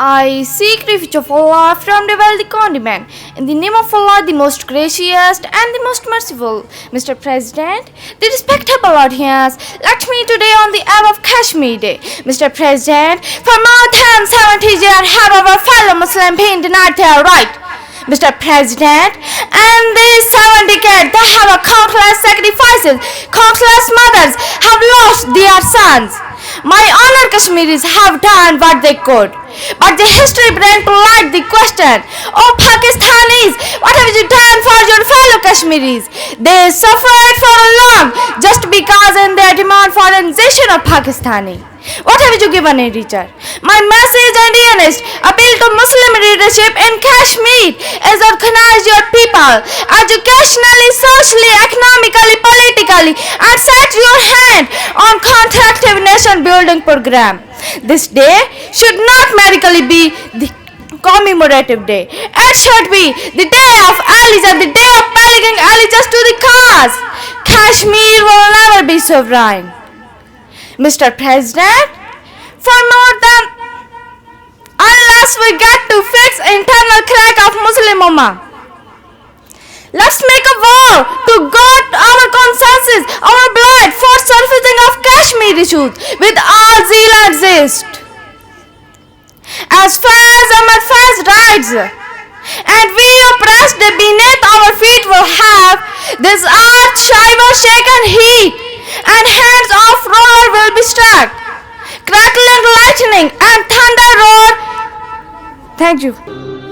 I seek refuge of Allah from the wealthy condiment. In the name of Allah, the most gracious and the most merciful. Mr. President, the respectable audience, let me today on the eve of Kashmir Day. Mr. President, for more than 70 years have our fellow Muslims been denied their right. Mr. President, and these 7 decades they have countless sacrifices, countless mothers have lost their sons. My honored Kashmiris have done what they could, but the history brings to light the question, oh Pakistanis, what have you done for your fellow Kashmiris? They suffered for long just because in their demand for annexation of Pakistani. What have you given in return? My message and earnest appeal to Muslim leadership in Kashmir is organize your people educationally, socially, economically, politically, and set your hand on constructive nation building program. This day should not merely be the commemorative day. It should be the day of allegiance, the day of pledging allegiance to the cause. Kashmir will never be sovereign. Mr. President, for more than unless we get to fix internal crack of Muslim Ummah, let's make a vow to guard our consensus, our blood for surfacing of Kashmir issues with all zeal and zest. As far as our first rights and we oppressed beneath our feet will have this earth shiver shaken heat, and hands of roar will be struck, crackling lightning and thunder roar. Thank you.